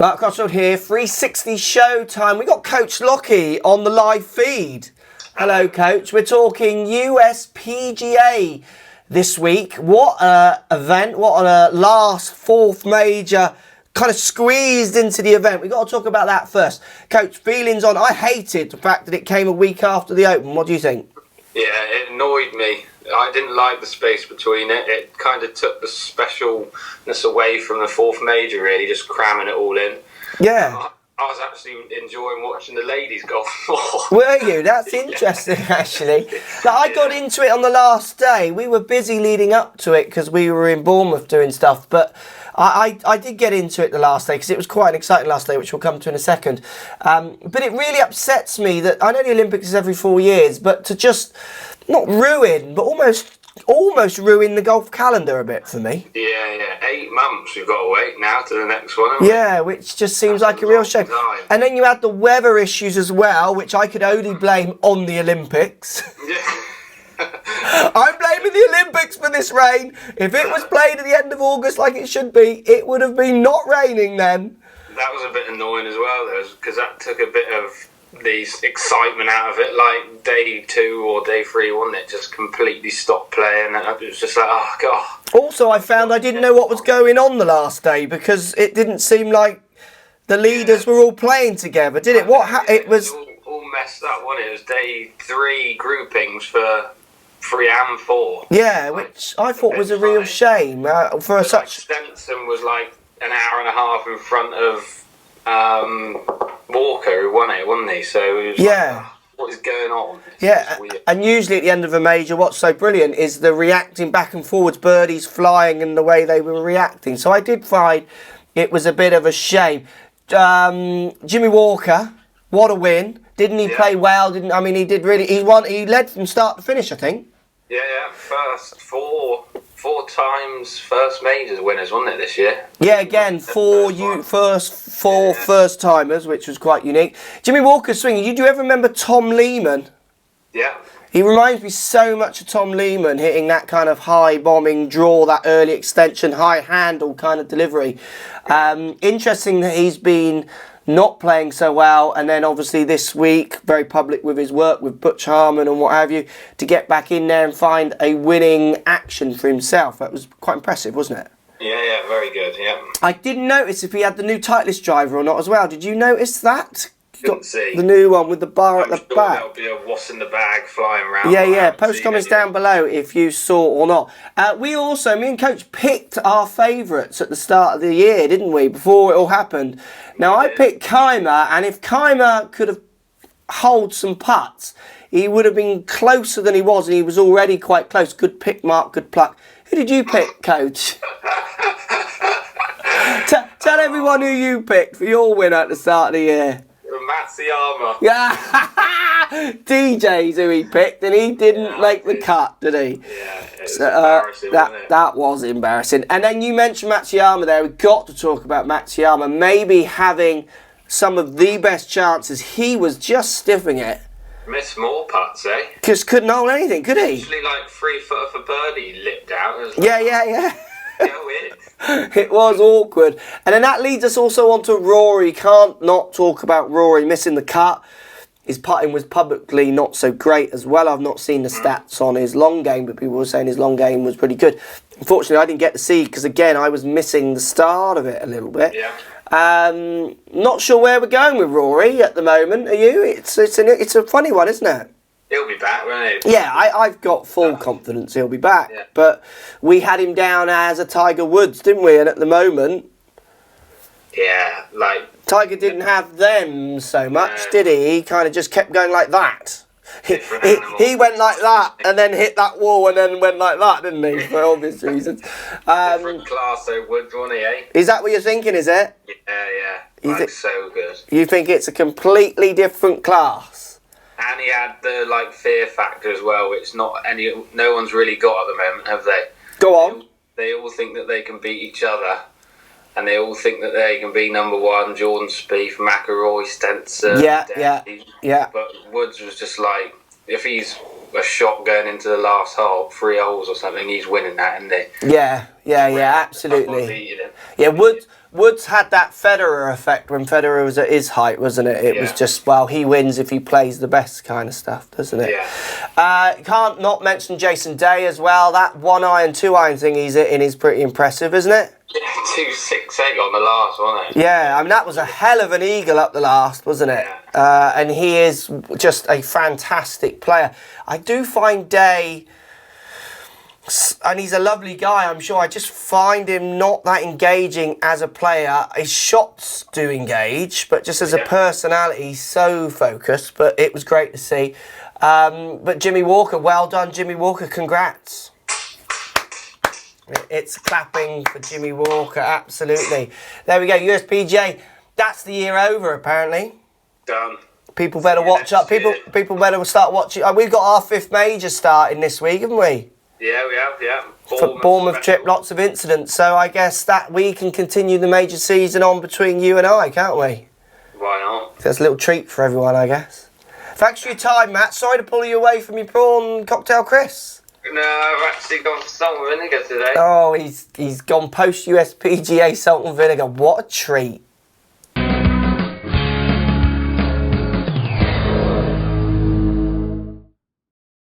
Mark Crossfield here, 360 Showtime. We got Coach Lockie on the live feed. Hello, Coach. We're talking USPGA this week. What an event, what a last fourth major, kind of squeezed into the event. We've got to talk about that first. Coach, feelings on, I hated the fact that it came a week after the Open. What do you think? Yeah, it annoyed me. I didn't like the space between it. It kind of took the specialness away from the fourth major, really, just cramming it all in. Yeah. I was actually enjoying watching the ladies golf more. Were you? That's interesting, actually. Now, I got into it on the last day. We were busy leading up to it because we were in Bournemouth doing stuff, but I did get into it the last day because it was quite an exciting last day, which we'll come to in a second. But it really upsets me that, I know the Olympics is every 4 years, but to just not ruin, but almost ruin the golf calendar a bit for me. Yeah. 8 months we've got to wait now to the next one. Haven't Yeah, which just seems like a real shame. Time. And then you had the weather issues as well, which I could only blame on the Olympics. Yeah. I'm blaming the Olympics for this rain. If it was played at the end of August like it should be, it would have been not raining then. That was a bit annoying as well, though, because that took a bit of the excitement out of it. Like day 2 or day 3, wasn't it? Just completely stopped playing. And it was just like, oh god. Also, I found I didn't know what was going on the last day because it didn't seem like the leaders were all playing together, did it? It was all messed up, wasn't it? It was day 3 groupings for 3 and 4. Yeah, which I thought was a real shame for such. Stenson was like an hour and a half in front of Walker, who won it, wasn't he? So it was like, what is going on? Yeah, and usually at the end of a major, what's so brilliant is the reacting back and forwards, birdies flying and the way they were reacting. So I did find it was a bit of a shame. Jimmy Walker, what a win! Didn't he play well? He did really. He won. He led from start to finish, I think. Yeah. First four times first majors winners, wasn't it, this year? Yeah, again, four first timers, which was quite unique. Jimmy Walker's swinging. You do ever remember Tom Lehman? Yeah. He reminds me so much of Tom Lehman, hitting that kind of high bombing draw, that early extension, high handle kind of delivery. Interesting that he's been not playing so well, and then obviously this week, very public with his work with Butch Harmon and what have you, to get back in there and find a winning action for himself. That was quite impressive, wasn't it? Yeah, very good, yeah. I didn't notice if he had the new Titleist driver or not as well. Did you notice that? Didn't see. The new one with the bar at the back. There'll be a what's in the bag flying around. Yeah. Post comments down below if you saw or not. We also, me and Coach, picked our favourites at the start of the year, didn't we? Before it all happened. Now I picked Keimer, and if Keimer could have holed some putts, he would have been closer than he was, and he was already quite close. Good pick, Mark. Good pluck. Who did you pick, Coach? Tell everyone who you picked for your winner at the start of the year. Matsuyama. Yeah, DJ's who he picked, and he didn't make the cut, did he? Yeah, it was embarrassing, wasn't it? That was embarrassing. And then you mentioned Matsuyama there. We've got to talk about Matsuyama maybe having some of the best chances. He was just stiffing it. Missed more putts, eh? Just couldn't hold anything, could he? Actually, like 3 foot for birdie, he lipped out. It was Yeah. go in. It was awkward. And then that leads us also on to Rory. Can't not talk about Rory missing the cut. His putting was publicly not so great as well. I've not seen the stats on his long game, but people were saying his long game was pretty good. Unfortunately, I didn't get to see because, again, I was missing the start of it a little bit. Yeah. Not sure where we're going with Rory at the moment. Are you? It's a funny one, isn't it? He'll be back, won't he? Yeah, I've got full confidence he'll be back. Yeah. But we had him down as a Tiger Woods, didn't we? And at the moment... Yeah, like... Tiger didn't have them so much, did he? He kind of just kept going like that. He went like that and then hit that wall and then went like that, didn't he? For obvious reasons. Different class though, Woods, wasn't he, eh? Is that what you're thinking, is it? Yeah. Like, so good. You think it's a completely different class? And he had the fear factor as well, which no one's really got at the moment, have they? Go on. They all think that they can beat each other, and they all think that they can be number one. Jordan Spieth, McIlroy, Stenson. Yeah. But Woods was just like, if he's a shot going into the last hole, 3 holes or something, he's winning that, isn't he? Yeah, absolutely. Yeah, Woods Woods had that Federer effect when Federer was at his height, wasn't it? It was just, well, he wins if he plays the best kind of stuff, doesn't it? Yeah. Can't not mention Jason Day as well. That 1-iron, 2-iron thing he's hitting is pretty impressive, isn't it? Yeah, 268 on the last, wasn't it? Yeah, I mean, that was a hell of an eagle up the last, wasn't it? Yeah. And he is just a fantastic player. I do find Day, and he's a lovely guy, I'm sure, I just find him not that engaging as a player. His shots do engage, but just as a personality, he's so focused. But it was great to see. But Jimmy Walker, well done, Jimmy Walker, congrats. It's clapping for Jimmy Walker, absolutely. There we go, USPGA. That's the year over, apparently. Done. People better watch up. People better start watching. We've got our 5th major starting this week, haven't we? Yeah, we have, yeah. Bournemouth trip, lots of incidents. So I guess that we can continue the major season on between you and I, can't we? Why not? That's a little treat for everyone, I guess. Thanks for your time, Matt. Sorry to pull you away from your prawn cocktail, Chris. No, I've actually gone for salt and vinegar today. Oh, he's gone post USPGA salt and vinegar. What a treat.